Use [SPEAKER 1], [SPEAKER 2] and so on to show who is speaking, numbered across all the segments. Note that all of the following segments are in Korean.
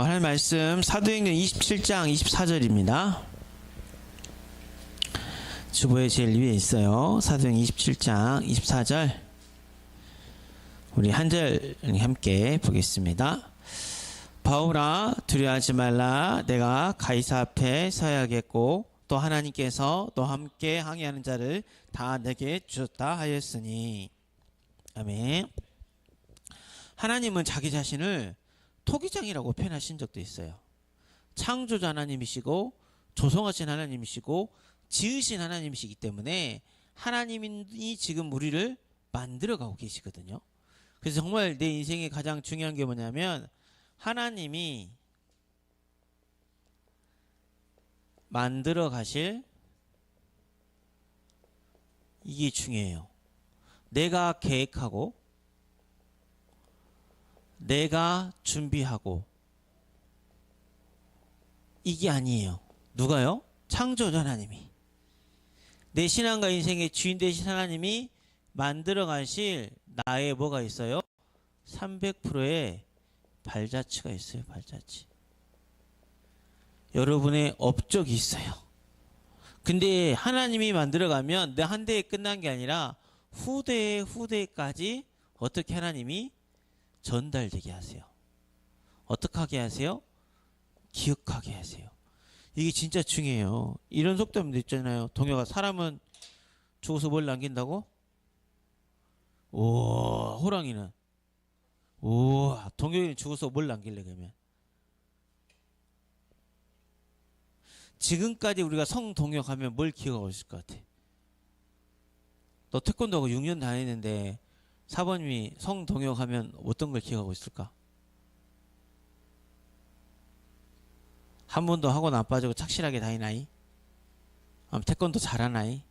[SPEAKER 1] 할 말씀 사도행전 27장 24절입니다. 주보에 제일 위에 있어요. 사도행전 27장 24절. 우리 한 절 함께 보겠습니다. 바울아, 두려워하지 말라. 내가 가이사 앞에 서야겠고 또 하나님께서 너 함께 항해하는 자를 다 내게 주셨다 하였으니. 아멘. 하나님은 자기 자신을 토기장이라고 표현하신 적도 있어요. 창조자 하나님이시고 조성하신 하나님이시고 지으신 하나님이시기 때문에 하나님이 지금 우리를 만들어가고 계시거든요. 그래서 정말 내 인생에 가장 중요한 게 뭐냐면 하나님이 만들어 가실 이게 중요해요. 내가 계획하고 내가 준비하고 이게 아니에요. 누가요? 창조자 하나님이. 내 신앙과 인생의 주인 되신 하나님이 만들어 가실 나의 뭐가 있어요? 300%의 발자취가 있어요. 발자취. 여러분의 업적이 있어요. 근데 하나님이 만들어 가면 내 한 대에 끝난 게 아니라 후대까지 어떻게 하나님이 전달되게 하세요. 어떻게 하게 하세요? 기억하게 하세요. 이게 진짜 중요해요. 이런 속담도 있잖아요. 동요가 사람은 죽어서 뭘 남긴다고? 오, 호랑이는 오, 동요는 죽어서 뭘 남길래 그러면? 지금까지 우리가 성동요 가면 뭘 기억하고 있을 것 같아? 너 태권도하고 6년 다니는데 사범님이 성동요 가면 어떤 걸 기억하고 있을까? 한 번도 학원 안 빠지고 착실하게 다니나이? 태권도 잘하나이?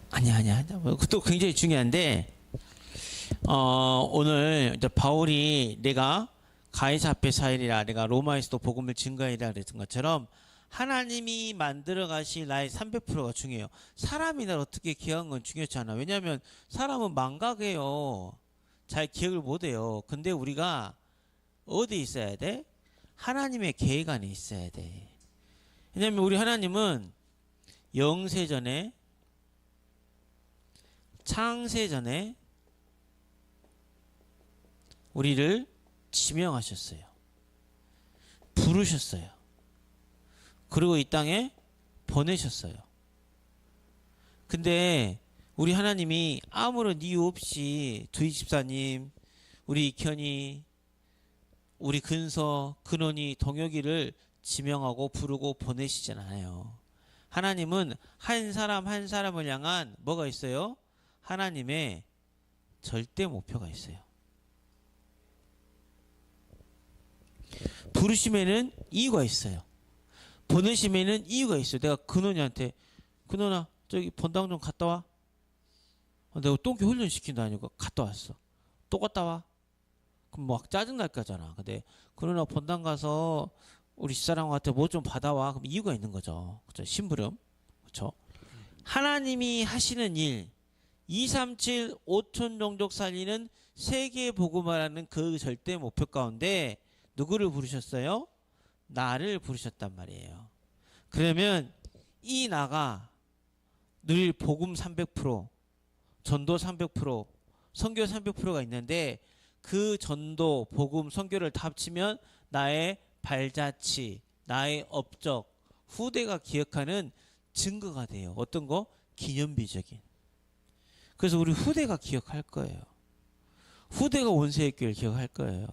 [SPEAKER 1] 아니야. 그것도 굉장히 중요한데, 오늘 이제 바울이 내가 가이사 앞에 서리라, 내가 로마에서도 복음을 증거하리라 그랬던 것처럼 하나님이 만들어 가실 나의 300%가 중요해요. 사람이 날 어떻게 기억한 건 중요치 않아. 왜냐하면 사람은 망각해요. 잘 기억을 못해요. 근데 우리가 어디 있어야 돼? 하나님의 계획 안에 있어야 돼. 왜냐하면 우리 하나님은 영세전에 창세전에 우리를 지명하셨어요. 부르셨어요. 그리고 이 땅에 보내셨어요. 근데 우리 하나님이 아무런 이유 없이 두희 집사님, 우리 익현이, 우리 근서, 근원이, 동혁이를 지명하고 부르고 보내시진 않아요. 하나님은 한 사람 한 사람을 향한 뭐가 있어요? 하나님의 절대 목표가 있어요. 부르심에는 이유가 있어요. 보내심에는 이유가 있어요. 내가 근원이한테 근원아 저기 본당 좀 갔다 와. 내가 똥개 훈련시킨다 아니고 갔다 왔어. 또 갔다 와. 그럼 막 짜증날 거잖아. 근데 근원아 본당 가서 우리 집사람한테 뭐 좀 받아와. 그럼 이유가 있는 거죠. 그렇죠? 심부름. 그렇죠? 하나님이 하시는 일 237 5천 종족 살리는 세계 복음화라는 그 절대 목표 가운데 누구를 부르셨어요? 나를 부르셨단 말이에요. 그러면 이 나가 누릴 복음 300%, 전도 300%, 선교 300%가 있는데 그 전도, 복음, 선교를 다 합치면 나의 발자취, 나의 업적, 후대가 기억하는 증거가 돼요. 어떤 거? 기념비적인. 그래서 우리 후대가 기억할 거예요. 후대가 원세의 교회를 기억할 거예요.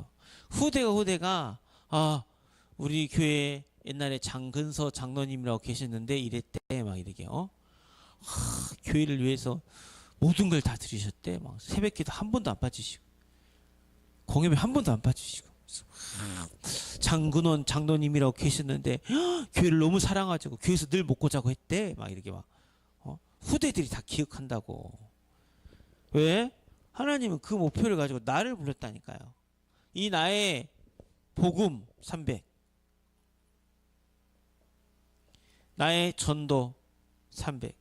[SPEAKER 1] 후대가 우리 교회 옛날에 장근서 장로님이라고 계셨는데 이랬대 막 이렇게 교회를 위해서 모든 걸 다 드리셨대. 막 새벽기도 한 번도 안 빠지시고 공예배 한 번도 안 빠지시고 장근원 장로님이라고 계셨는데 교회를 너무 사랑하시고 교회에서 늘 먹고 자고 했대. 막 이렇게 막 후대들이 다 기억한다고. 왜? 하나님은 그 목표를 가지고 나를 불렀다니까요. 이 나의 복음 300, 나의 전도 300,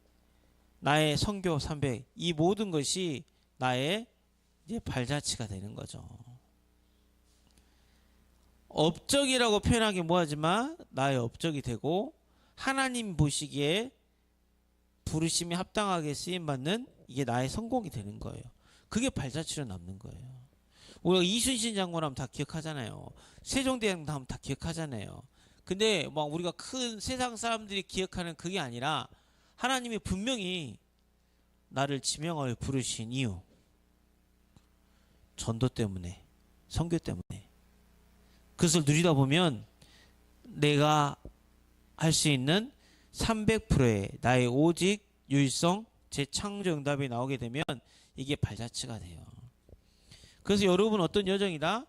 [SPEAKER 1] 나의 선교 300, 이 모든 것이 나의 이제 발자취가 되는 거죠. 업적이라고 표현하기 뭐하지만 나의 업적이 되고 하나님 보시기에 부르심이 합당하게 쓰임받는 이게 나의 성공이 되는 거예요. 그게 발자취로 남는 거예요. 우리가 이순신 장군 하면 다 기억하잖아요. 세종대왕 하면 다 기억하잖아요. 근데 막 우리가 큰 세상 사람들이 기억하는 그게 아니라 하나님이 분명히 나를 지명하여 부르신 이유, 전도 때문에, 선교 때문에. 그것을 누리다 보면 내가 할 수 있는 300%의 나의 오직 유일성 재창조 응답이 나오게 되면 이게 발자취가 돼요. 그래서 여러분 어떤 여정이다?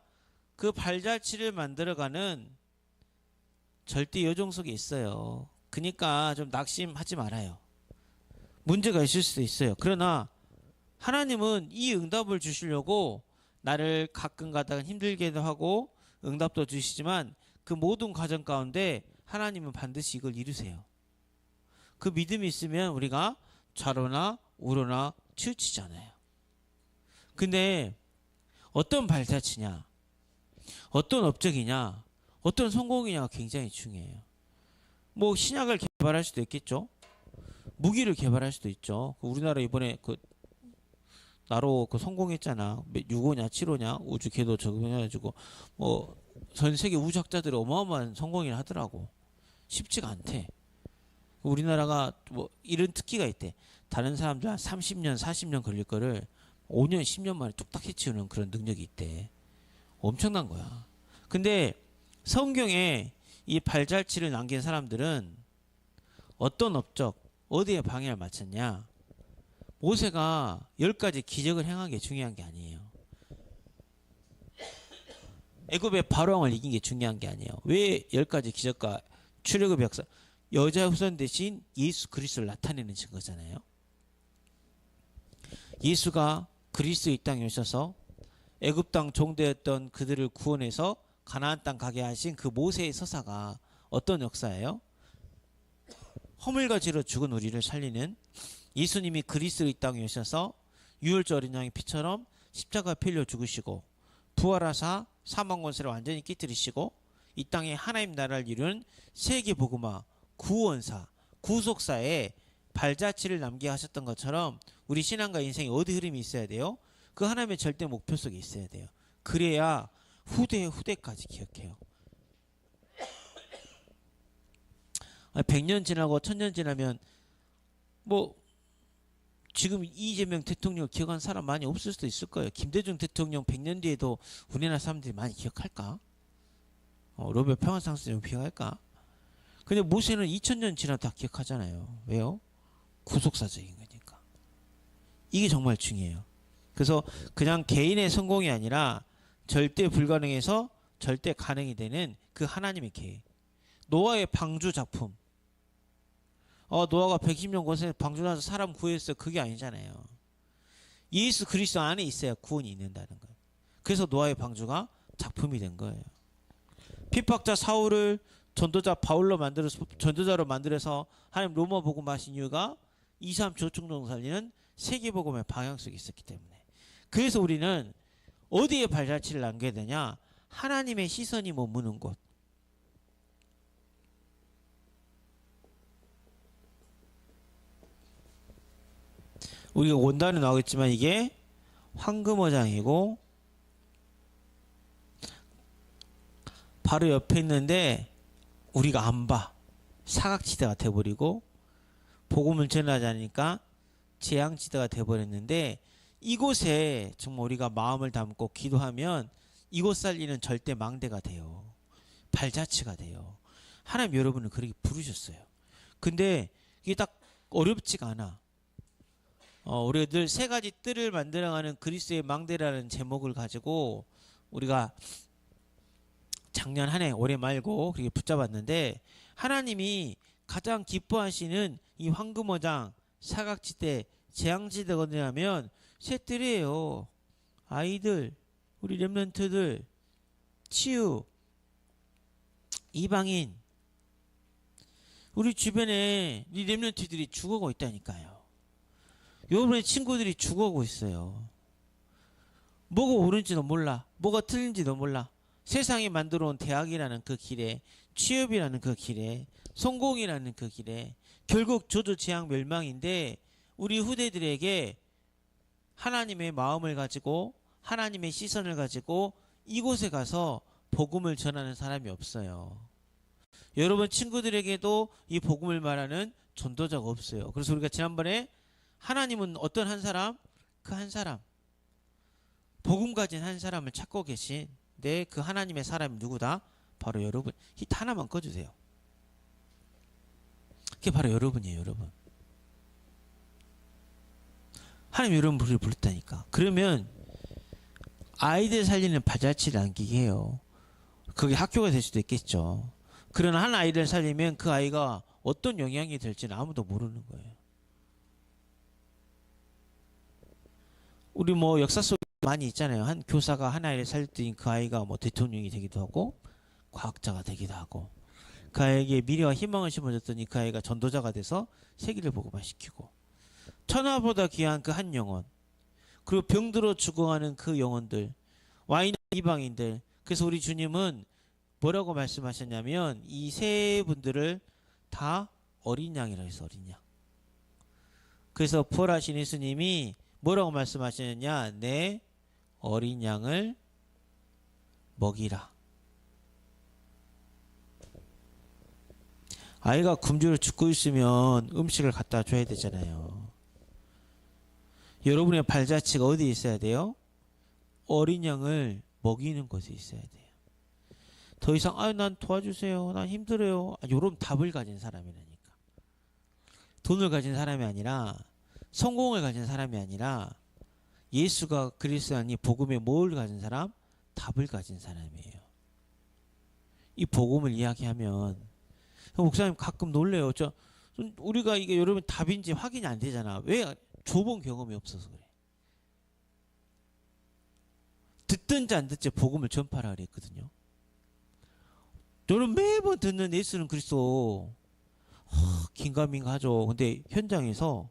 [SPEAKER 1] 그 발자취를 만들어가는 절대 여정 속에 있어요. 그러니까 좀 낙심하지 말아요. 문제가 있을 수도 있어요. 그러나 하나님은 이 응답을 주시려고 나를 가끔 가다가 힘들게도 하고 응답도 주시지만 그 모든 과정 가운데 하나님은 반드시 이걸 이루세요. 그 믿음이 있으면 우리가 좌로나 우로나 치우치잖아요. 근데 어떤 발자취냐, 어떤 업적이냐, 어떤 성공이냐가 굉장히 중요해요. 뭐 신약을 개발할 수도 있겠죠. 무기를 개발할 수도 있죠. 우리나라 이번에 그 나로 그 성공했잖아. 6호냐 7호냐 우주 궤도 적용해가지고 뭐 전 세계 우주학자들이 어마어마한 성공을 하더라고. 쉽지가 않대. 우리나라가 뭐 이런 특기가 있대. 다른 사람들 한 30년 40년 걸릴 거를 5년 10년 만에 뚝딱 해치우는 그런 능력이 있대. 엄청난 거야. 근데 성경에 이 발자취를 남긴 사람들은 어떤 업적 어디에 방해를 맞췄냐. 모세가 10가지 기적을 행한 게 중요한 게 아니에요. 애굽의 바로왕을 이긴 게 중요한 게 아니에요. 왜 10가지 기적과 출애굽의 역사, 여자 후손 대신 예수 그리스도를 나타내는 증거잖아요. 예수가 그리스도 이 땅에 오셔서 애굽 땅 종되었던 그들을 구원해서 가나안 땅 가게 하신 그 모세의 서사가 어떤 역사예요? 허물과 죄로 죽은 우리를 살리는 예수님이 그리스도 이 땅에 오셔서 유월절 어린 양의 피처럼 십자가 필려 죽으시고 부활하사 사망 권세를 완전히 깨뜨리시고 이 땅에 하나님 나라를 이루는 세계 복음화 구원사 구속사에 발자취를 남게 하셨던 것처럼 우리 신앙과 인생에 어디 흐름이 있어야 돼요? 그 하나님의 절대 목표 속에 있어야 돼요. 그래야 후대의 후대까지 기억해요. 100년 지나고 1000년 지나면 뭐 지금 이재명 대통령을 기억하는 사람 많이 없을 수도 있을 거예요. 김대중 대통령 100년 뒤에도 우리나라 사람들이 많이 기억할까? 로베 평화상수령 기억할까? 근데 모세는 2000년 지나도 다 기억하잖아요. 왜요? 구속사적인 거니까. 이게 정말 중요해요. 그래서 그냥 개인의 성공이 아니라 절대 불가능해서 절대 가능이 되는 그 하나님의 계획. 노아의 방주 작품. 노아가 110년 권세 방주나서 사람 구했어요. 그게 아니잖아요. 예수 그리스도 안에 있어야 구원이 있는다는 거예요. 그래서 노아의 방주가 작품이 된 거예요. 핍박자 사울을 전도자로 만들어서 하나님 로마 복음 하신 이유가 2, 3 조충동 살리는 세계 복음의 방향 속에 있었기 때문에. 그래서 우리는 어디에 발자취를 남겨야 되냐? 하나님의 시선이 머무는 곳. 우리가 원단에 나오겠지만 이게 황금어장이고 바로 옆에 있는데 우리가 안 봐. 사각지대가 돼버리고 복음을 전하지 않으니까 재앙지대가 돼버렸는데 이곳에 정말 우리가 마음을 담고 기도하면 이곳 살리는 절대 망대가 돼요. 발자취가 돼요. 하나님 여러분을 그렇게 부르셨어요. 근데 이게 딱 어렵지가 않아. 우리가 늘 3가지 뜰을 만들어가는 그리스도의 망대라는 제목을 가지고 우리가 작년 한 해 올해 말고 그렇게 붙잡았는데 하나님이 가장 기뻐하시는 이 황금어장 사각지대 재앙지대가 어디냐면 새 뜰이에요. 아이들 우리 렘넌트들 치유 이방인 우리 주변에 이 렘넌트들이 죽어가고 있다니까요. 여러분의 친구들이 죽어가고 있어요. 뭐가 옳은지도 몰라. 뭐가 틀린지도 몰라. 세상이 만들어 온 대학이라는 그 길에, 취업이라는 그 길에, 성공이라는 그 길에 결국 저도 재앙 멸망인데, 우리 후대들에게 하나님의 마음을 가지고 하나님의 시선을 가지고 이곳에 가서 복음을 전하는 사람이 없어요. 여러분 친구들에게도 이 복음을 말하는 전도자가 없어요. 그래서 우리가 지난번에 하나님은 어떤 한 사람? 그 한 사람, 복음 가진 한 사람을 찾고 계신 그 하나님의 사람이 누구다? 바로 여러분. 히트 하나만 꺼주세요. 그게 바로 여러분이에요. 여러분. 하나님 여러분 우리를 부르다니까. 그러면 아이들 살리는 발자취를 안기게 해요. 그게 학교가 될 수도 있겠죠. 그러나 한 아이를 살리면 그 아이가 어떤 영향이 될지는 아무도 모르는 거예요. 우리 뭐 역사 속에 많이 있잖아요. 한 교사가 한 아이를 살렸더니 그 아이가 뭐 대통령이 되기도 하고 과학자가 되기도 하고, 그 아이에게 미래와 희망을 심어줬더니 그 아이가 전도자가 돼서 세계를 복음화시키고, 천하보다 귀한 그 한 영혼, 그리고 병들어 죽어가는 그 영혼들, 와인 이방인들. 그래서 우리 주님은 뭐라고 말씀하셨냐면 이 세 분들을 다 어린 양이라 해서 어린 양. 그래서 부활하신 예수님이 뭐라고 말씀하셨느냐? 내 어린 양을 먹이라. 아이가 굶주려 죽고 있으면 음식을 갖다 줘야 되잖아요. 여러분의 발자취가 어디에 있어야 돼요? 어린 양을 먹이는 곳에 있어야 돼요. 더 이상 난 도와주세요, 난 힘들어요, 이런 답을 가진 사람이라니까. 돈을 가진 사람이 아니라, 성공을 가진 사람이 아니라, 예수가 그리스도니 복음의 뭘 가진 사람? 답을 가진 사람이에요. 이 복음을 이야기하면 목사님 가끔 놀래요. 우리가 이게 여러분 답인지 확인이 안 되잖아. 왜? 좁은 경험이 없어서 그래. 듣든지 안 듣지 복음을 전파하라 그랬거든요. 여러분 매번 듣는 예수는 그리스도, 긴가민가 하죠. 근데 현장에서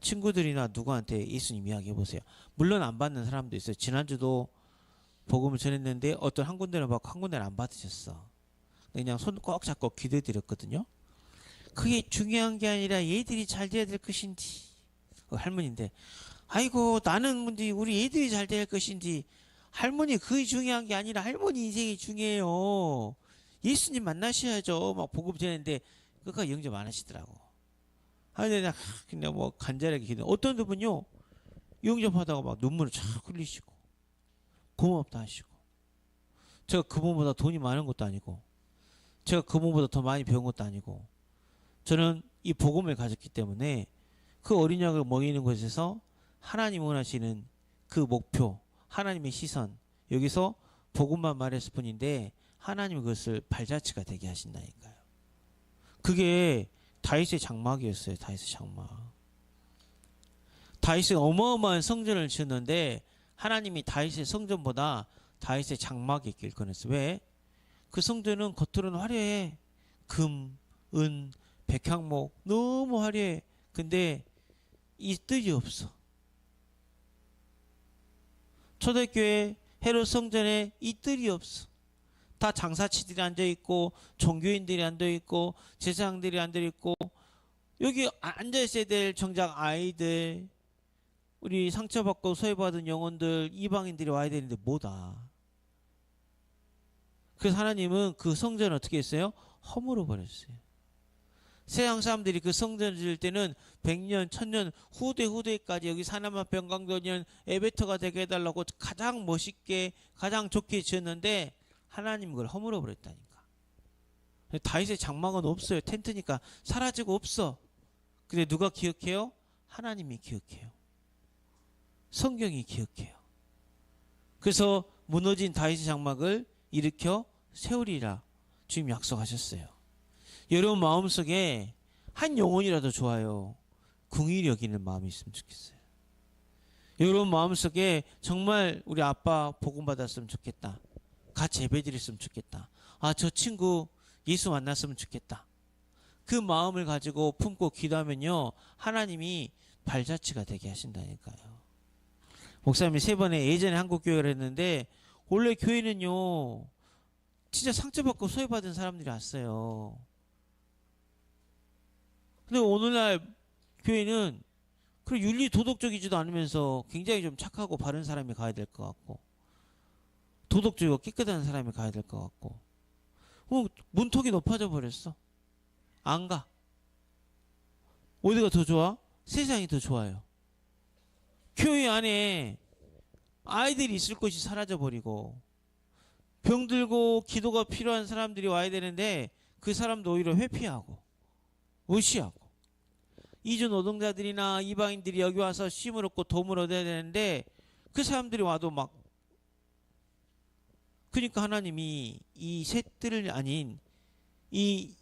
[SPEAKER 1] 친구들이나 누구한테 예수님 이야기해 보세요. 물론 안 받는 사람도 있어요. 지난주도 복음을 전했는데 어떤 한 군데는 받고 한 군데는 안 받으셨어. 그냥 손 꼭 잡고 기도드렸거든요. 그게 중요한 게 아니라 얘들이 잘 돼야 될 것인지, 할머니인데, 아이고 나는 문제 우리 애들이 잘 될 것인지, 할머니 그게 중요한 게 아니라 할머니 인생이 중요해요. 예수님 만나셔야죠. 막 복음 전했는데 그거 영접 안 하시더라고. 근데 그냥 뭐 간절하게 기도. 어떤 분은요 영접하다가 막 눈물을 쫙 흘리시고 고맙다 하시고, 제가 그분보다 돈이 많은 것도 아니고 제가 그분보다 더 많이 배운 것도 아니고, 저는 이 복음을 가졌기 때문에 그 어린 양을 먹이는 곳에서 하나님 원하시는 그 목표, 하나님의 시선, 여기서 복음만 말했을 뿐인데 하나님이 그것을 발자취가 되게 하신다니까요. 그게 다윗의 장막이었어요. 다윗의 장막. 다윗은 어마어마한 성전을 지었는데 하나님이 다윗의 성전보다 다윗의 장막에 있길 꺼냈어요. 왜? 그 성전은 겉으로는 화려해. 금, 은, 백향목 너무 화려해. 근데 이 뜰이 없어. 초대교회 헤롯 성전에 이 뜰이 없어. 다 장사치들이 앉아있고 종교인들이 앉아있고 제사장들이 앉아있고, 여기 앉아있어야 될 정작 아이들, 우리 상처받고 소외받은 영혼들, 이방인들이 와야 되는데 뭐다. 그래서 하나님은 그 성전을 어떻게 했어요? 허물어 버렸어요. 세상 사람들이 그 성전을 지을 때는 100년, 1000년 후대까지 여기 사나마 병강도년 에베터가 되게 해달라고 가장 멋있게 가장 좋게 지었는데 하나님 그걸 허물어 버렸다니까. 다윗의 장막은 없어요. 텐트니까 사라지고 없어. 근데 누가 기억해요? 하나님이 기억해요. 성경이 기억해요. 그래서 무너진 다윗의 장막을 일으켜 세우리라 주님 약속하셨어요. 여러분 마음속에 한 영혼이라도 좋아요. 긍휼히 여기는 마음이 있으면 좋겠어요. 여러분 마음속에 정말 우리 아빠 복음 받았으면 좋겠다. 같이 예배드렸으면 좋겠다. 저 친구 예수 만났으면 좋겠다. 그 마음을 가지고 품고 기도하면요 하나님이 발자취가 되게 하신다니까요. 목사님이 3번에 예전에 한국 교회를 했는데 원래 교회는요 진짜 상처받고 소외받은 사람들이 왔어요. 근데 오늘날 교회는 그 윤리 도덕적이지도 않으면서 굉장히 좀 착하고 바른 사람이 가야 될 것 같고 도덕적이고 깨끗한 사람이 가야 될 것 같고 문턱이 높아져 버렸어. 안 가. 어디가 더 좋아? 세상이 더 좋아요. 교회 안에 아이들이 있을 곳이 사라져 버리고 병들고 기도가 필요한 사람들이 와야 되는데 그 사람도 오히려 회피하고 무시하고 이주 노동자들이나 이방인들이 여기 와서 쉼을 얻고 도움을 얻어야 되는데 그 사람들이 와도 막 그러니까 하나님이 이 셋들을 아닌 이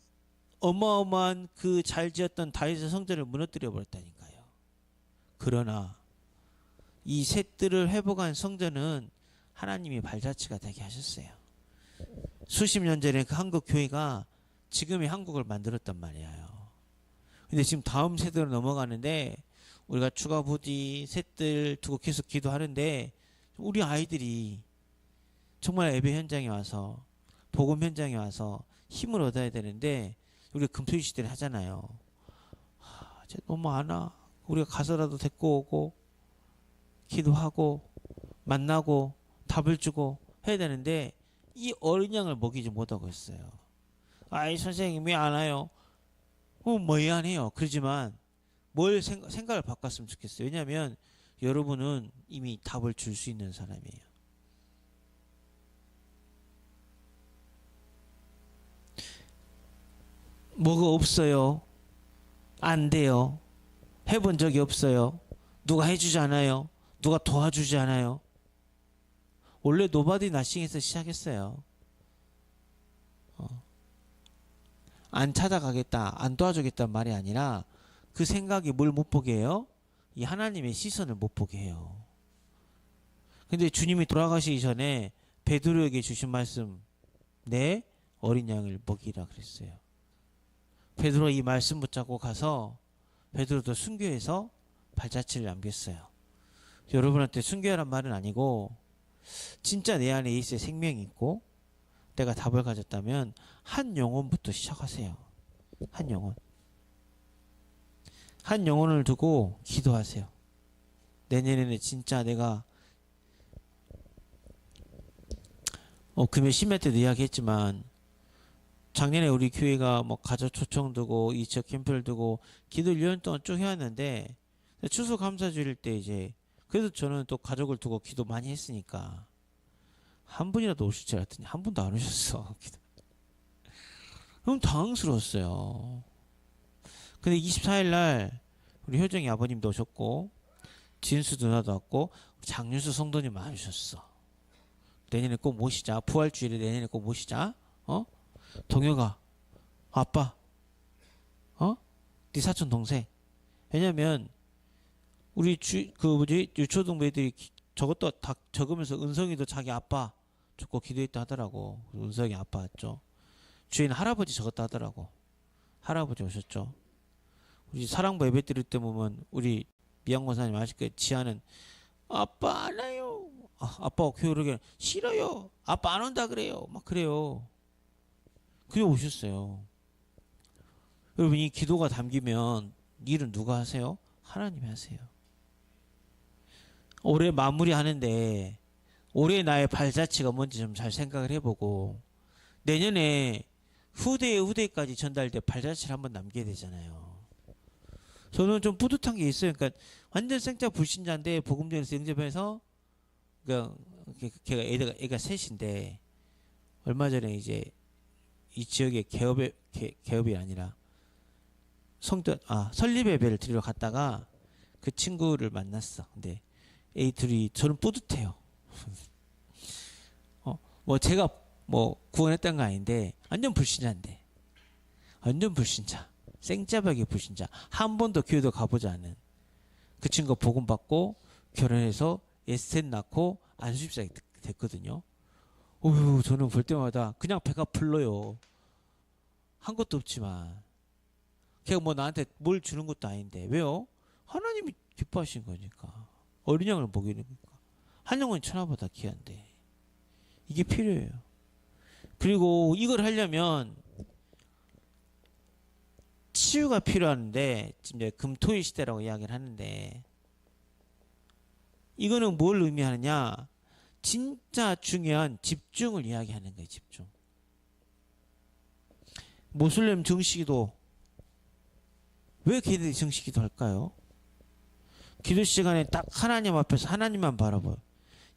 [SPEAKER 1] 어마어마한 그 잘 지었던 다윗의 성전을 무너뜨려 버렸다니까요. 그러나 이 셋들을 회복한 성전은 하나님이 발자취가 되게 하셨어요. 수십 년 전에 그 한국 교회가 지금의 한국을 만들었단 말이에요. 근데 지금 다음 세대로 넘어가는데 우리가 추가 부디 셋들 두고 계속 기도하는데 우리 아이들이 정말 예배 현장에 와서 복음 현장에 와서 힘을 얻어야 되는데 우리가 금토일 시대를 하잖아요. 쟤 너무 안 와. 우리가 가서라도 데리고 오고 기도하고 만나고 답을 주고 해야 되는데 이 어린 양을 먹이지 못하고 있어요. 아이 선생님 왜 안 와요? 뭐야 안 해요. 그러지만 뭘 생각을 바꿨으면 좋겠어요. 왜냐하면 여러분은 이미 답을 줄 수 있는 사람이에요. 뭐가 없어요. 안 돼요. 해본 적이 없어요. 누가 해주지 않아요. 누가 도와주지 않아요. 원래 노바디 나싱에서 시작했어요. 안 찾아가겠다, 안 도와주겠다는 말이 아니라 그 생각이 뭘 못 보게 해요? 이 하나님의 시선을 못 보게 해요. 근데 주님이 돌아가시기 전에 베드로에게 주신 말씀, 내 어린 양을 먹이라 그랬어요. 베드로 이 말씀 붙잡고 가서 베드로도 순교해서 발자취를 남겼어요. 여러분한테 순교하란 말은 아니고 진짜 내 안에 예수의 생명이 있고 내가 답을 가졌다면 한 영혼부터 시작하세요. 한 영혼. 한 영혼을 두고 기도하세요. 내년에는 진짜 내가 금요 심야 때도 이야기했지만 작년에 우리 교회가 뭐 가족 초청 두고 이 지역 캠프를 두고 기도 1년 동안 쭉 해왔는데 추수감사주일 때 이제 그래도 저는 또 가족을 두고 기도 많이 했으니까 한 분이라도 오실 줄 알았더니 한 분도 안 오셨어. 그럼 당황스러웠어요. 근데 24일 날 우리 효정이 아버님도 오셨고 진수 누나도 왔고 장윤수 성도님 와주셨어. 내년에 꼭 모시자. 부활주일에 내년에 꼭 모시자. 동혁아, 아빠, 네 사촌 동생. 왜냐면 우리 유초동 애들이 저것도 다 적으면서 은성이도 자기 아빠 죽고 기도했다 하더라고. 은성이 아빠 왔죠. 주인 할아버지 적었다 하더라고. 할아버지 오셨죠. 우리 사랑부 예배 드릴 때 보면 우리 미양권사님 아실까요? 지하는 아빠 안 와요. 아빠가 교회를 싫어요. 아빠 안 온다 그래요. 막 그래요. 그래 오셨어요. 여러분 이 기도가 담기면 일은 누가 하세요? 하나님이 하세요. 올해 마무리하는데 올해 나의 발자취가 뭔지 좀 잘 생각을 해보고 내년에 후대의 후대까지 전달될 발자취를 한번 남겨야 되잖아요. 저는 좀 뿌듯한 게 있어요. 그러니까 완전 생짜 불신자인데 복음전에서 영접해서 그러니까 걔가 애가 셋인데 얼마 전에 이제 이 지역의 개업이 아니라 설립 예배를 드리러 갔다가 그 친구를 만났어. 근데 애 둘이 저는 뿌듯해요. 뭐 제가 뭐 구원했던 거 아닌데 완전 불신자인데 완전 불신자 생짜박이 불신자 한 번도 교회도 가보지 않은 그 친구가 복음 받고 결혼해서 셋 낳고 안수집사가 됐거든요. 저는 볼 때마다 그냥 배가 불러요. 한 것도 없지만 걔가 뭐 나한테 뭘 주는 것도 아닌데 왜요? 하나님이 기뻐하신 거니까 어린 양을 먹이는 거니까 한 영혼이 천하보다 귀한데 이게 필요해요. 그리고 이걸 하려면 치유가 필요한데 지금 이제 금토일 시대라고 이야기를 하는데 이거는 뭘 의미하느냐? 진짜 중요한 집중을 이야기하는 거예요. 집중. 모슬렘 정식기도 왜 걔들이 정식기도 할까요? 기도 시간에 딱 하나님 앞에서 하나님만 바라봐요.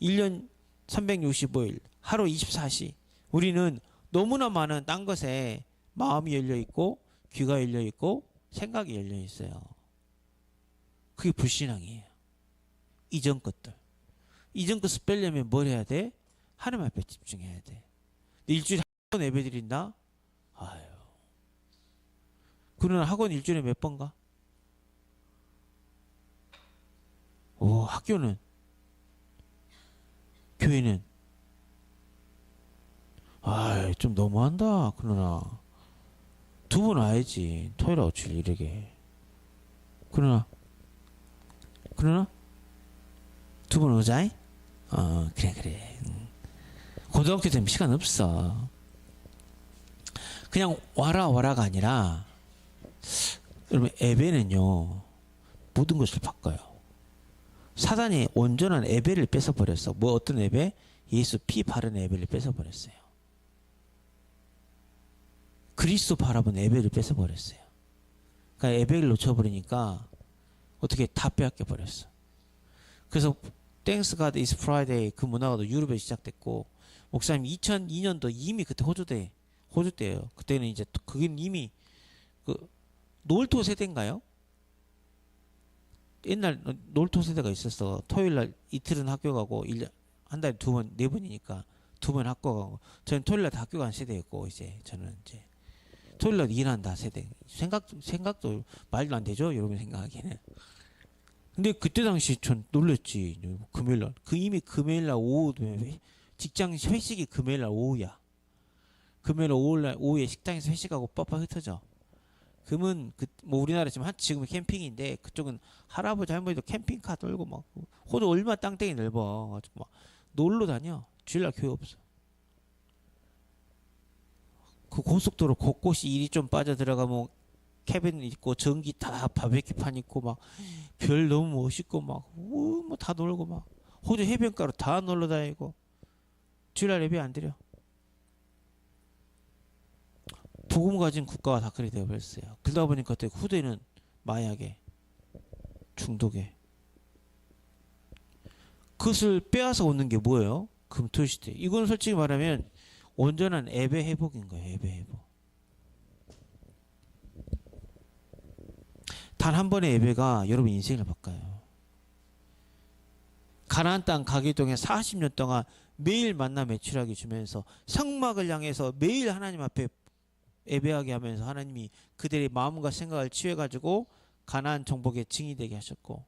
[SPEAKER 1] 1년 365일 하루 24시 우리는 너무나 많은 딴 것에 마음이 열려있고 귀가 열려있고 생각이 열려있어요. 그게 불신앙이에요. 이전 것들. 이전 것을 빼려면 뭘 해야 돼? 하나님 앞에 집중해야 돼. 일주일에 한 번 예배 드린다? 아유. 그러나 학원 일주일에 몇 번 가? 오, 학교는? 교회는? 아이, 좀 너무한다. 그러나. 두 번 와야지. 토요일하고 주일 이렇게. 그러나? 두 번 오자이? 그래. 고등학교 되면 시간 없어. 그냥 와라가 아니라 여러분 예배는요 모든 것을 바꿔요. 사단이 온전한 예배를 뺏어버렸어. 뭐 어떤 예배? 예수 피 바른 예배를 뺏어버렸어요. 그리스도 바라본 예배를 뺏어버렸어요. 그러니까 예배를 놓쳐버리니까 어떻게 다 빼앗겨버렸어. 그래서 Thanks God is Friday 그 문화가 유럽에 시작됐고 목사님 2002년도 이미 그때 호주 때예요. 그때는 이제 그게 이미 그 놀토 세대인가요? 옛날 놀토 세대가 있었어. 토요일날 이틀은 학교 가고 한 달에 두 번, 네 번이니까 두 번 학교 가고 저는 토요일날 다 학교 간 세대였고 이제 저는 이제 토요일날 일한다 세대. 생각도 말도 안 되죠? 여러분 생각하기에는. 근데 그때 당시 전 놀랬지. 금요일날. 이미 금요일날 오후 직장 회식이 금요일날 오후야. 금요일 오후에 식당에서 회식하고 빡빡 흩어져. 그러면 뭐 우리나라 지금은 캠핑인데 그쪽은 할아버지 할머니도 캠핑카 돌고 막 호주 얼마나 땅땡이 넓어 가지고 막 놀러 다녀. 주일날 교회 없어. 그 고속도로 곳곳이 일이 좀 빠져 들어가면 캐빈 있고 전기 다 바베큐판 있고 막 별 너무 멋있고 막 뭐 다 놀고 막 호주 해변가로 다 놀러 다니고 주일날 예배 안 드려. 복음 가진 국가가 다 그렇게 되어버렸어요. 그러다 보니까 후대는 마약에 중독에 그것을 빼앗아 오는 게 뭐예요? 금토시대. 이건 솔직히 말하면 온전한 예배 회복인 거예요. 예배 회복. 단 한 번의 예배가 여러분 인생을 바꿔요. 가나안 땅 가기동에 40년 동안 매일 만나 매출하게 주면서 성막을 향해서 매일 하나님 앞에 예배하게 하면서 하나님이 그들의 마음과 생각을 치유해가지고 가나안 정복의 증이 되게 하셨고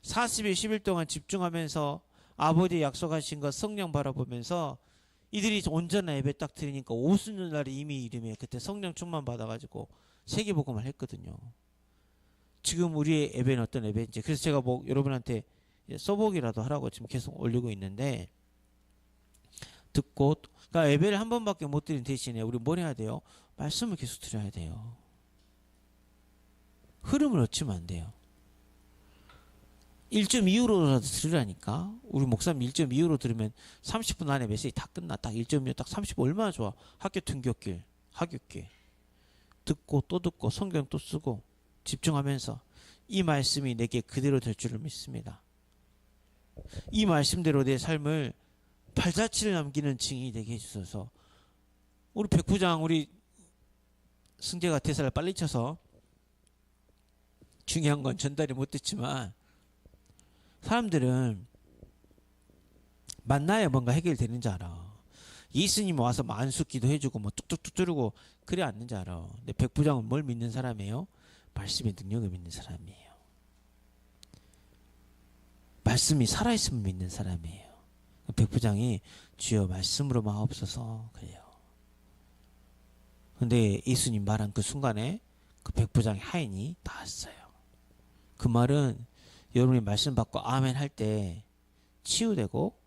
[SPEAKER 1] 40일 10일 동안 집중하면서 아버지 약속하신 것 성령 바라보면서 이들이 온전한 예배 딱 드리니까 오순절 날에 이미 이름에 그때 성령 충만 받아가지고 세계복음을 했거든요. 지금 우리의 예배는 어떤 예배인지 그래서 제가 뭐 여러분한테 써보기라도 하라고 지금 계속 올리고 있는데 듣고 그러니까 예배를 한 번밖에 못 드린 대신에 우리 뭘 해야 돼요? 말씀을 계속 드려야 돼요. 흐름을 놓치면 안 돼요. 1.25로라도 들으라니까. 우리 목사님 1.25로 들으면 30분 안에 메시지 다 끝나. 딱 1.25 딱 30분 얼마나 좋아. 학교 등교길 하굣길 듣고 또 듣고 성경 또 쓰고 집중하면서 이 말씀이 내게 그대로 될 줄을 믿습니다. 이 말씀대로 내 삶을 발자취를 남기는 증인이 되게 해주셔서 우리 백부장 우리 승재가 대사를 빨리 쳐서 중요한 건 전달이 못됐지만 사람들은 만나야 뭔가 해결되는 줄 알아. 예수님 와서 만수 기도해주고 뭐 뚝뚝뚝 뚫고 그래 않는 줄 알아. 근데 백부장은 뭘 믿는 사람이에요? 말씀의 능력을 믿는 사람이에요. 말씀이 살아있으면 믿는 사람이에요. 백부장이 주여 말씀으로 마옵소서 그래요. 근데 예수님 말한 그 순간에 그 백부장의 하인이 닿았어요. 그 말은 여러분이 말씀 받고 아멘 할 때 치유되고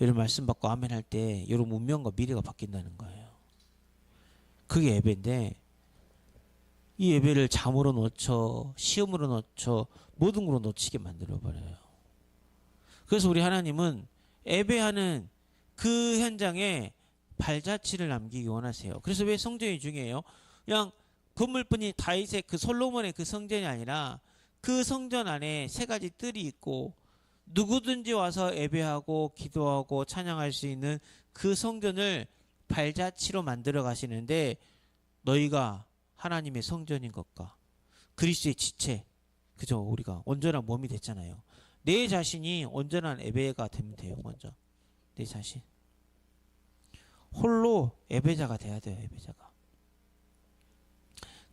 [SPEAKER 1] 이런 말씀 받고 아멘 할 때 이런 운명과 미래가 바뀐다는 거예요. 그게 예배인데 이 예배를 잠으로 놓쳐 시험으로 놓쳐 모든 걸로 놓치게 만들어 버려요. 그래서 우리 하나님은 예배하는 그 현장에 발자취를 남기기 원하세요. 그래서 왜 성전이 중요해요? 그냥 건물뿐이 다윗의 그 솔로몬의 그 성전이 아니라 그 성전 안에 세 가지 뜰이 있고 누구든지 와서 예배하고 기도하고 찬양할 수 있는 그 성전을 발자취로 만들어 가시는데 너희가 하나님의 성전인 것과 그리스도의 지체, 그죠? 우리가 온전한 몸이 됐잖아요. 내 자신이 온전한 예배가 되면 돼요. 먼저 내 자신 홀로 예배자가 돼야 돼요. 예배자가.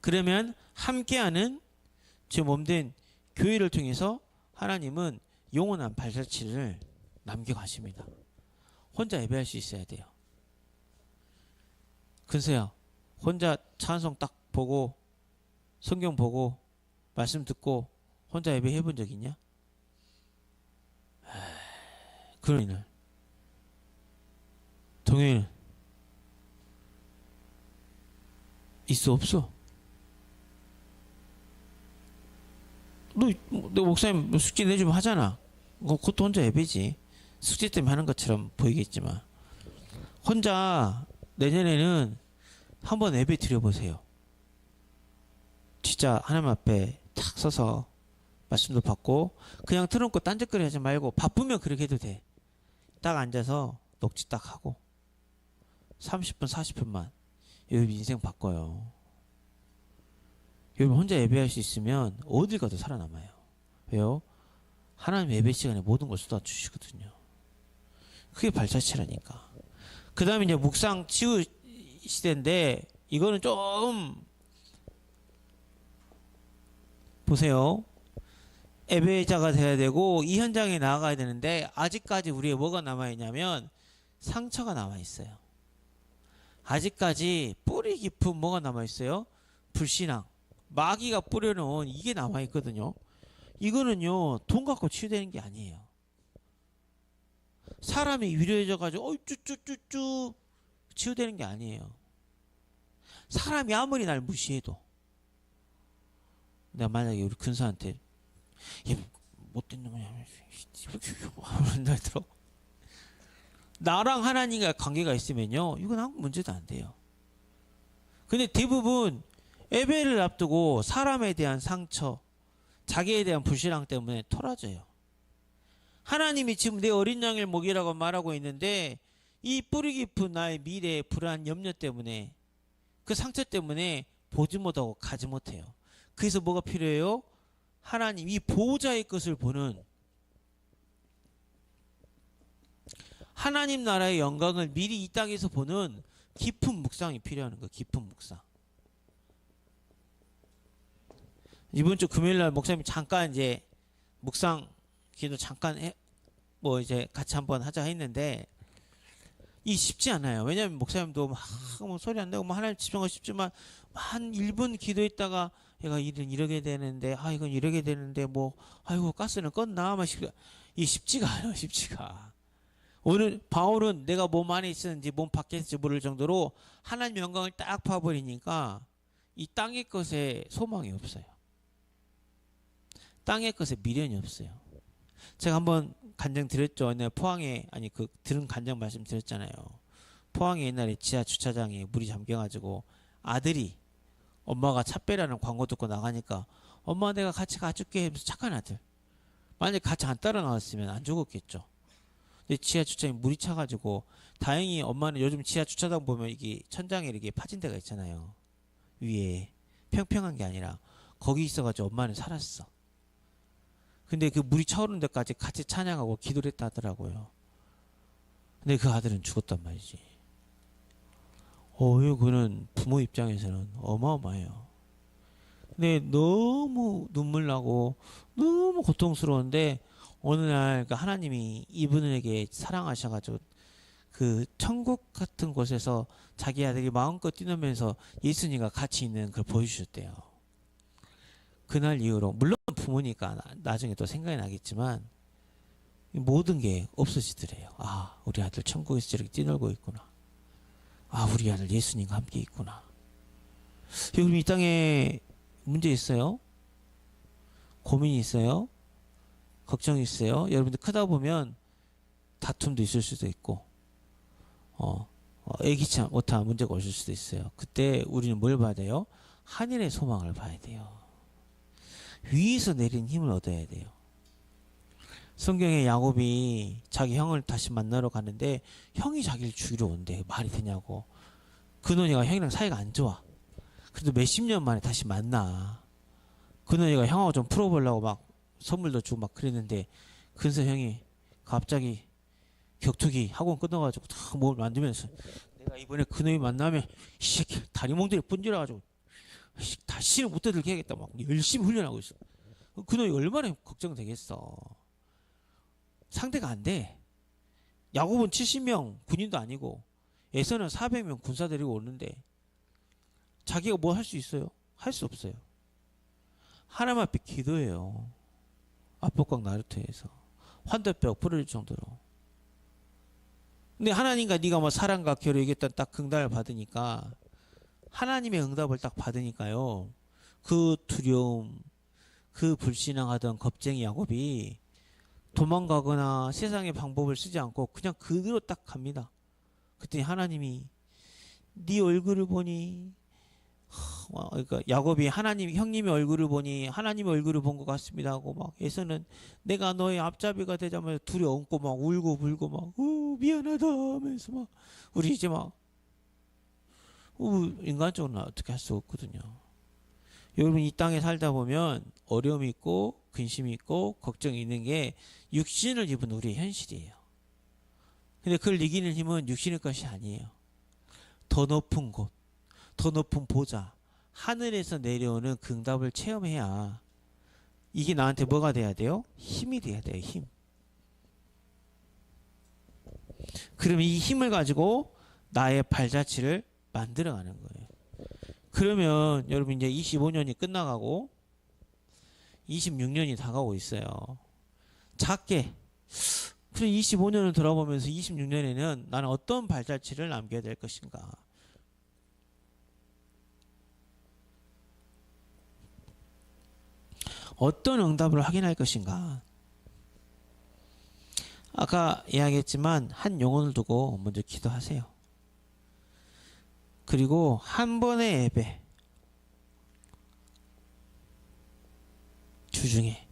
[SPEAKER 1] 그러면 함께하는 제 몸된 교회를 통해서 하나님은 영원한 발자취를 남겨가십니다. 혼자 예배할 수 있어야 돼요. 근세야, 혼자 찬송 딱 보고 성경 보고 말씀 듣고 혼자 예배 해본 적 있냐? 그러니 동현이는 있어 없어? 너 목사님 숙제 내주면 하잖아. 그것도 혼자 예배지. 숙제 때문에 하는 것처럼 보이겠지만 혼자 내년에는 한번 예배 드려보세요. 진짜 하나님 앞에 탁 서서 말씀도 받고 그냥 틀어놓고 딴짓거리 하지 말고 바쁘면 그렇게 해도 돼. 딱 앉아서 녹취 딱 하고 30분 40분만 여러분 인생 바꿔요. 여러분 혼자 예배할 수 있으면 어딜 가도 살아남아요. 왜요? 하나님 예배 시간에 모든 걸 쏟아주시거든요. 그게 발자취라니까. 그 다음에 이제 묵상 치유 시대인데 이거는 좀 보세요. 예배자가 돼야 되고 이 현장에 나아가야 되는데 아직까지 우리에 뭐가 남아있냐면 상처가 남아있어요. 아직까지 뿌리 깊은 뭐가 남아있어요? 불신앙. 마귀가 뿌려놓은 이게 남아있거든요. 이거는요 돈 갖고 치유되는 게 아니에요. 사람이 위로해져가지고 쭈쭈쭈쭈 치유되는 게 아니에요. 사람이 아무리 날 무시해도 내가 만약에 우리 근사한테 얘 못된 놈이야 날 들어 나랑 하나님과 관계가 있으면요 이건 아무 문제도 안 돼요. 근데 대부분 예배를 앞두고 사람에 대한 상처 자기에 대한 불신앙 때문에 토라져요. 하나님이 지금 내 어린 양을 먹이라고 말하고 있는데 이 뿌리 깊은 나의 미래의 불안 염려 때문에 그 상처 때문에 보지 못하고 가지 못해요. 그래서 뭐가 필요해요? 하나님 이 보호자의 것을 보는 하나님 나라의 영광을 미리 이 땅에서 보는 깊은 묵상이 필요한 거예요. 깊은 묵상. 이번 주 금요일날 목사님 잠깐 이제 묵상 기도 잠깐 뭐 이제 같이 한번 하자 했는데 이 쉽지 않아요. 왜냐하면 목사님도 막 뭐 소리 안 내고 뭐 하나님 집중하고 싶지만 한 1분 기도했다가 얘가 이러게 되는데 이건 이러게 되는데 뭐 아이고 가스는 껐나 막 이 쉽지가 않아요. 쉽지가. 오늘 바울은 내가 몸 안에 있었는지 몸 밖에 있을지 모를 정도로 하나님의 영광을 딱 봐버리니까 이 땅의 것에 소망이 없어요. 땅의 것에 미련이 없어요. 제가 한번 간증 드렸죠. 옛날에 포항에 그 들은 간증 말씀 드렸잖아요. 포항에 옛날에 지하 주차장에 물이 잠겨가지고 아들이 엄마가 차 빼라는 광고 듣고 나가니까 엄마 내가 같이 가줄게 하면서 착한 아들. 만약에 같이 안 따라 나왔으면 안 죽었겠죠. 근데 지하 주차장에 물이 차가지고 다행히 엄마는 요즘 지하 주차장 보면 이게 천장에 이렇게 파진 데가 있잖아요. 위에 평평한 게 아니라 거기 있어가지고 엄마는 살았어. 근데 그 물이 차오르는 데까지 같이 찬양하고 기도를 했다 하더라고요. 근데 그 아들은 죽었단 말이지. 그는 부모 입장에서는 어마어마해요. 근데 너무 눈물 나고 너무 고통스러운데 어느 날 하나님이 이분에게 사랑하셔가지고 그 천국 같은 곳에서 자기 아들이 마음껏 뛰놀면서 예수님과 같이 있는 걸 보여주셨대요. 그날 이후로 물론 부모니까 나중에 또 생각이 나겠지만 모든 게 없어지더래요. 아, 우리 아들 천국에서 저렇게 뛰놀고 있구나. 아, 우리 아들 예수님과 함께 있구나. 여러분, 이 땅에 문제 있어요? 고민이 있어요? 걱정이 있어요? 여러분들 크다 보면 다툼도 있을 수도 있고, 예기치 못한 문제가 오실 수도 있어요. 그때 우리는 뭘 봐야 돼요? 하늘의 소망을 봐야 돼요. 위에서 내린 힘을 얻어야 돼요. 성경에 야곱이 자기 형을 다시 만나러 가는데 형이 자기를 죽이러 온대. 말이 되냐고. 근원이가 형이랑 사이가 안 좋아. 그래도 몇십 년 만에 다시 만나. 근원이가 형하고 좀 풀어보려고 막 선물도 주고 막 그랬는데 근서 형이 갑자기 격투기 학원 끊어가지고 다 몸을 만들면서 내가 이번에 근원이 만나면 이 새끼 다리 몽둥이 분질러가지고 다시는 못 떠들게 해야겠다 막 열심히 훈련하고 있어. 근원이 얼마나 걱정되겠어. 상대가 안 돼. 야곱은 70명 군인도 아니고 에서는 400명 군사 데리고 오는데 자기가 뭐 할 수 있어요? 할 수 없어요. 하나님 앞에 기도해요. 압록강 나루터에서 환대뼈 부러질 정도로. 근데 하나님과 네가 뭐 사랑과 결을 이겼다 딱 응답을 받으니까 하나님의 응답을 딱 받으니까요. 그 두려움, 그 불신앙하던 겁쟁이 야곱이 도망가거나 세상의 방법을 쓰지 않고 그냥 그대로 딱 갑니다. 그랬더니 하나님이 네 얼굴을 보니 그러니까 야곱이 하나님 형님의 얼굴을 보니 하나님의 얼굴을 본 것 같습니다 하고 막 에서는 내가 너의 앞잡이가 되자마자 둘이 얹고 막 울고 불고 막 미안하다 하면서 막 우리 이제 막 인간적으로는 어떻게 할 수 없거든요. 여러분 이 땅에 살다 보면 어려움이 있고 근심이 있고 걱정이 있는 게 육신을 입은 우리의 현실이에요. 근데 그걸 이기는 힘은 육신의 것이 아니에요. 더 높은 곳, 더 높은 보좌, 하늘에서 내려오는 그 응답을 체험해야 이게 나한테 뭐가 돼야 돼요? 힘이 돼야 돼요. 힘. 그러면 이 힘을 가지고 나의 발자취를 만들어가는 거예요. 그러면 여러분 이제 25년이 끝나가고 26년이 다가오고 있어요. 작게 그래 25년을 돌아보면서 26년에는 나는 어떤 발자취를 남겨야 될 것인가. 어떤 응답을 확인할 것인가. 아까 이야기했지만 한 영혼을 두고 먼저 기도하세요. 그리고 한 번의 예배 주중에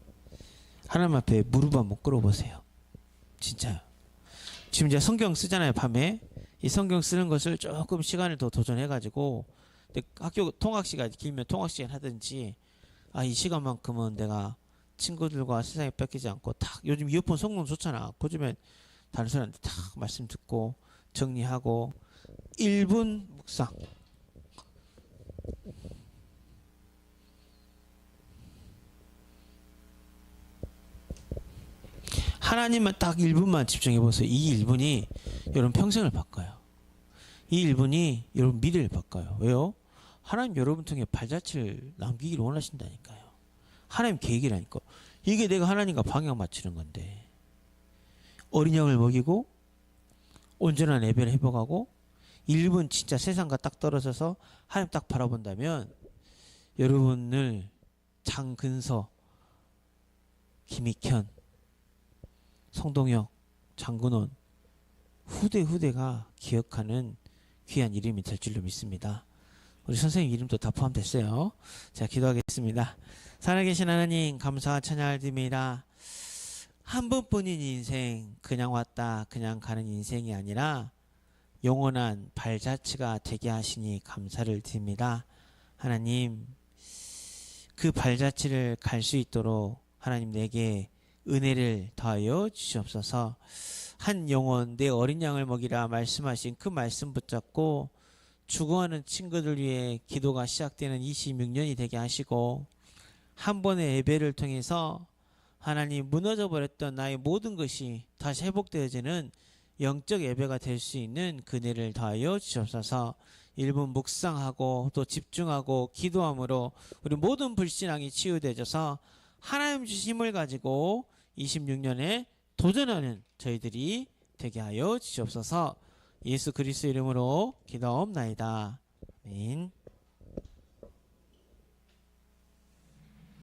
[SPEAKER 1] 하나님 앞에 무릎 한번 꿇어보세요. 진짜요. 지금 이제 성경 쓰잖아요. 밤에 이 성경 쓰는 것을 조금 시간을 더 도전해가지고 학교 통학 시간 길면 통학 시간 하든지 이 시간만큼은 내가 친구들과 세상에 뺏기지 않고 탁 요즘 이어폰 성능 좋잖아. 그러면 다른 사람한테 탁 말씀 듣고 정리하고 1분 묵상. 하나님만 딱 1분만 집중해 보세요. 이 1분이 여러분 평생을 바꿔요. 이 1분이 여러분 미래를 바꿔요. 왜요? 하나님 여러분 통해 발자취를 남기기를 원하신다니까요. 하나님 계획이라니까. 이게 내가 하나님과 방향 맞추는 건데 어린 양을 먹이고 온전한 예배를 회복하고 1분 진짜 세상과 딱 떨어져서 하나님 딱 바라본다면 여러분을 장근서, 김익현, 성동혁, 장근원 후대가 기억하는 귀한 이름이 될 줄로 믿습니다. 우리 선생님 이름도 다 포함됐어요. 자, 기도하겠습니다. 살아계신 하나님 감사와 찬양을 드립니다. 한 번뿐인 인생, 그냥 왔다 그냥 가는 인생이 아니라 영원한 발자취가 되게 하시니 감사를 드립니다. 하나님, 그 발자취를 갈 수 있도록 하나님 내게 은혜를 더하여 주시옵소서. 한 영혼 내 어린 양을 먹이라 말씀하신 그 말씀 붙잡고 죽어가는 친구들 위해 기도가 시작되는 26년이 되게 하시고 한 번의 예배를 통해서 하나님 무너져 버렸던 나의 모든 것이 다시 회복되어지는 영적 예배가 될 수 있는 그네를 더하여 주옵소서. 1분 묵상하고 또 집중하고 기도함으로 우리 모든 불신앙이 치유되어져서 하나님 주신 힘을 가지고 26년에 도전하는 저희들이 되게 하여 주시옵소서. 예수 그리스도 이름으로 기도옵나이다. 아멘.